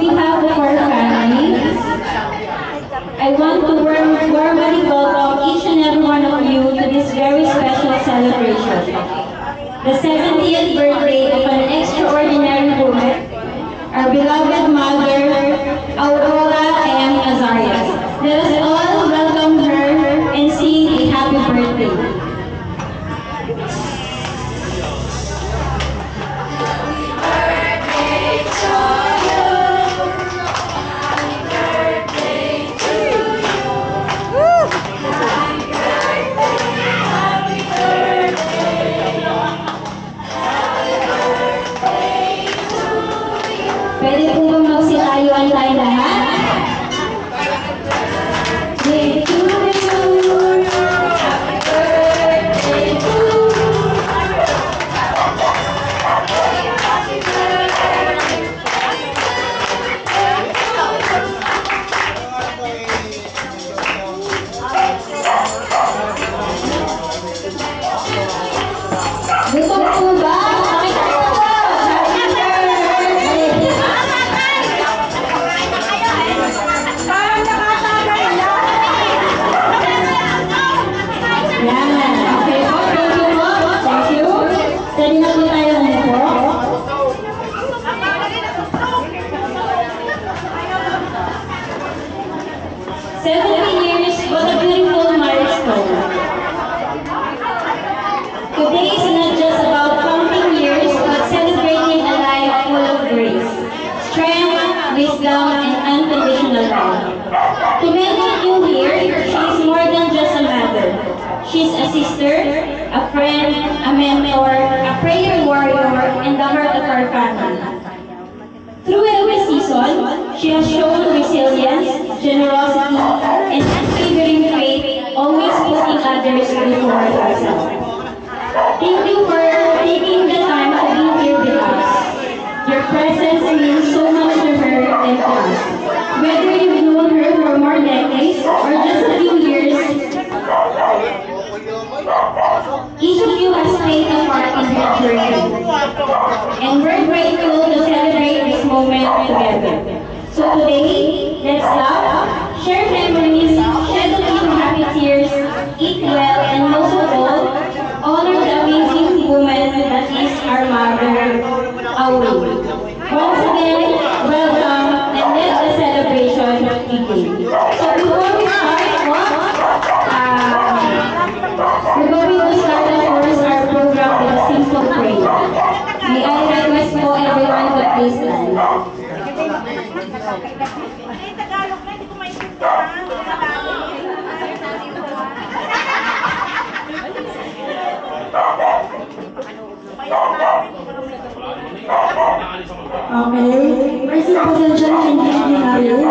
behalf of our family, I want to warmly welcome each and every one of you to this very special celebration. The 70th birthday of an extraordinary woman, our beloved mother, Aurora M. Azarias. Let us all welcome her and sing a happy birthday. Pwede po bang magsilayuan tayo lahat? Day to you, happy birthday to you. Happy birthday. Gusto po ba? Today is not just about counting years, but celebrating a life full of grace, strength, wisdom, and unconditional love. To many of you here, she is more than just a mother. She is a sister, a friend, a mentor, a prayer warrior, and the heart of our family. Through every season, she has shown resilience, generosity, and unwavering faith, always putting others before herself. Thank you for taking the time to be here with us. Your presence means so much to her and to us. Whether you've known her for more decades or just a few years, each of you has played a part in her journey. And we're grateful to celebrate this moment together. So today, let's laugh, share memories, shed a few happy tears, eat well, and most of all, honor the amazing woman that is our mother, Aurora. Once again, welcome, and let the celebration begin. So before we start, we're going to start, of course, our program with a simple prayer. May I request po everyone to please stand. Okay, person pasensya na hindi natin.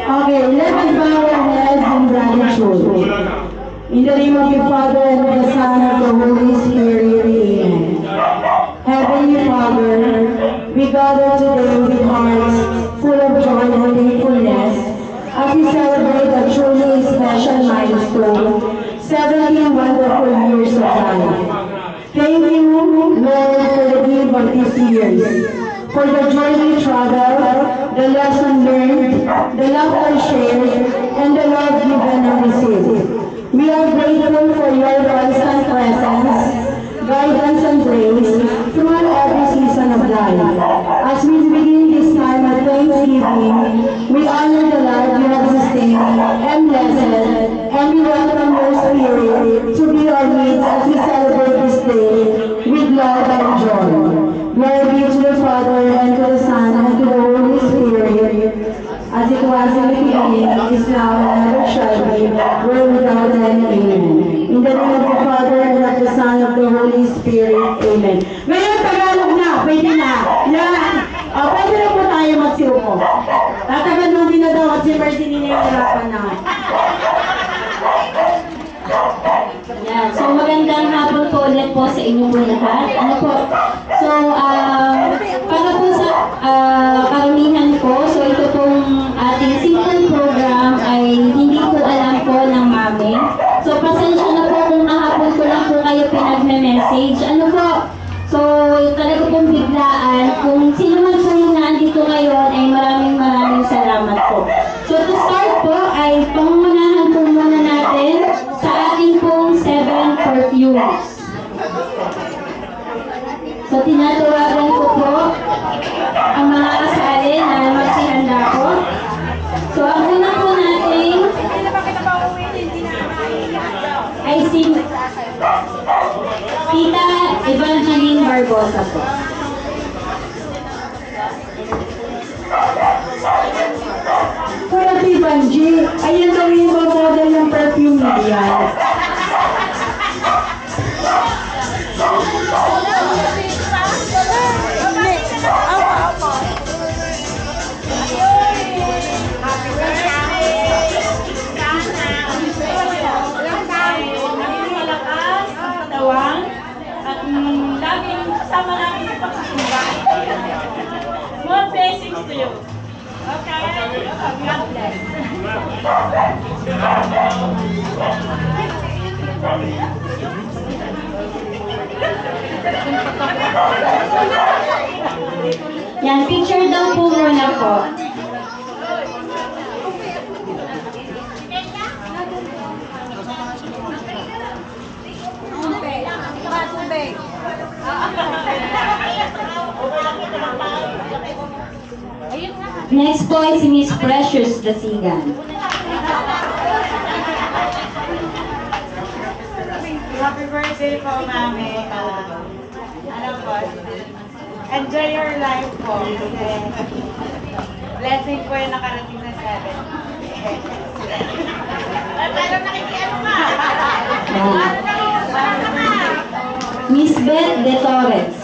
Okay, let us bow our heads in gratitude. In the name of the Father, and of the Son, and of the Holy Spirit, amen. Heavenly Father, we gather today with hearts full of joy and thankfulness as we celebrate a truly special milestone, 70 wonderful years of life. Thank you, Lord, for the gift of these years, for the journey traveled, the lesson learned, the laughter shared, and the love given and received. We are grateful for your constant presence, guidance, and grace throughout every season of life. As we begin this time of Thanksgiving, we honor the life you have sustained and blessed, and we welcome your Spirit to be our midst as we celebrate this day with love and joy. Glory be to the Father, and to the Son, and to the Holy Spirit, as it was in the beginning, is now, and ever shall be, world without end. Amen. In the name of the Father, and of the Son, and of the Holy Spirit. Amen. Ngayon, Tagalog na. Pwede na. Yan. Pwede na po tayo magsiupo. Tatagal nung din na daw at si Mercy ninahirapan na. Yeah, so magandang hapon po ulit po sa inyo po lahat. Ano po? So, para po sa karamihan po, so ito pong ating simple program ay hindi po alam po ng mami. So, pasensya na po kung kahapon ko lang po kayo pinag-message. Ano po? So, talaga pong biglaan. Kung sino man po yung nandito ngayon, ay pangunahan po muna natin sa ating pong 7 perfumes. So, tinatawagan ko po ang mga kasali na magsihanda po. So, ang una po natin ay si Tita Evangeline Barbosa po. Kuya Tibanji, ayan daw yung model ng perfume niya. Laging kasama namin sa pagkasimba. More blessings to you. Okay? God bless. Yan, picture daw po muna po. Next po ay si Miss Precious Dasigan. Happy birthday po, Mami. Ano po? Enjoy your life po. Blessing po yung nakarating na 7. Pero nakikiano ka? Miss Beth De Torres.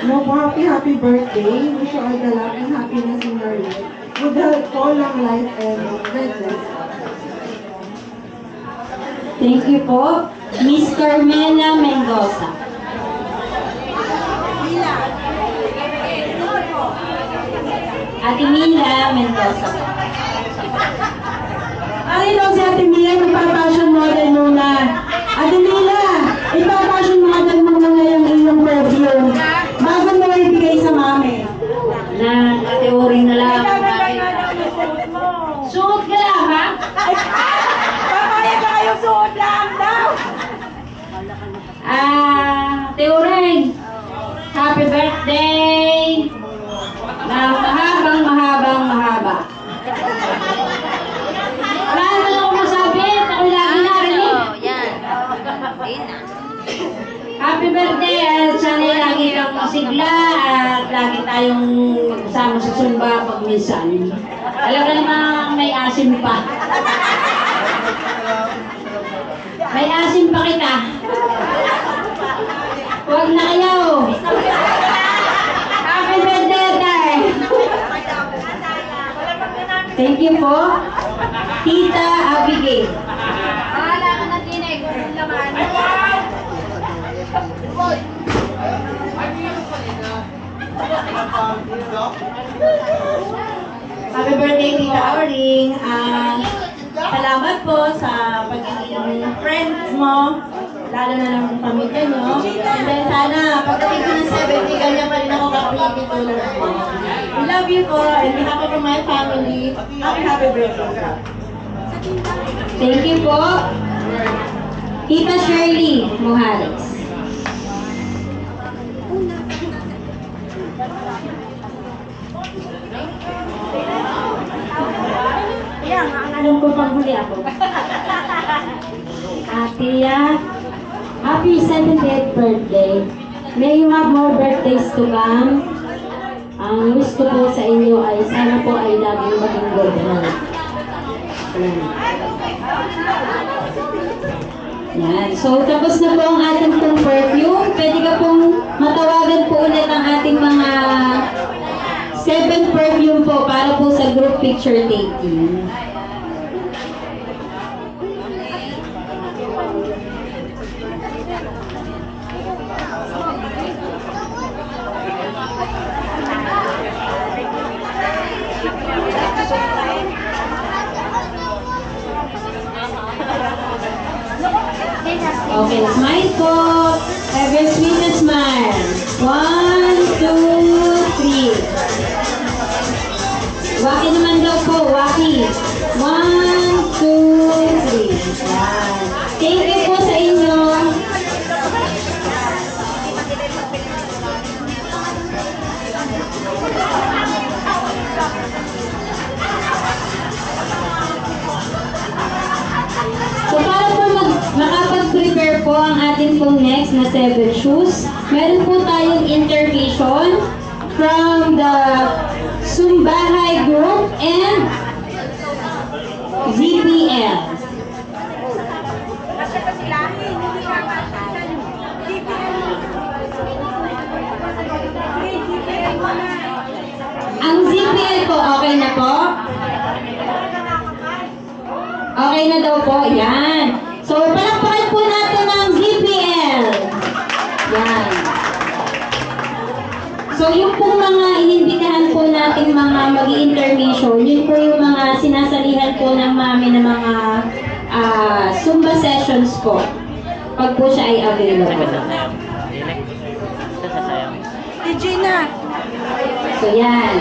No po, happy birthday. Wish you all the luck and happiness in your life. Good health po, long life, and God bless. Thank you po. Miss Carmela Mendoza. Ate Mila Mendoza. Ay, daw si Ate Mila, magpa-fashion model muna. Ate Mila, ipa-fashion model muna ngayong iyong perfume. Bago mo ibigay sa mami. Na teoring na lang. Suot ka lang, ha? Papayag na kayong suot lang daw! Teoring. Happy birthday. Na mahaba. Wala na lang ako masabi. Ako lagi narinig. Yan. Ayun na. Happy birthday at sana lagi kang masigla at lagi tayong magkasama sa Zumba pag minsan. Talaga namang may asim pa. May asim pa kita. Huwag na kayo. Happy birthday, tay. Thank you po. Tita Abigail. Wala ka na tinig. Kung laman. Happy birthday, Tita Auring. Salamat po sa pagiging friends mo, lalo na ng pamilya nyo. And then sana, pagdating ko ng 70, ganyan pa rin ako kapilipin tulad mo. We love you po, and behalf of my family, happy birthday. Thank you po. Tita Shirley Mojares. Alam ko pang huli ako. Atiya, happy 70th birthday. May you have more birthdays to come. Ang wish ko po sa inyo ay sana po ay laging maging good health. Yan. So, tapos na po ang ating pong perfume. Pwede ka pong matawagan po ulit ang ating mga 7 perfume po para po sa group picture taking. Okay, smile po. Have your sweetest smile. pong next na 7 shoes. Meron po tayong intermission from the Sumbahay Group and ZPL. Ang ZPL po, okay na po? Okay na daw po, yan. So, palakpakan po natin ang ZPL. Yan. So, yung pong mga inimbitahan po natin mga mag-intermission, yun po yung mga sinasalihan po ng mami ng mga Zumba sessions po. Pag po siya ay available. Regina! So, yan.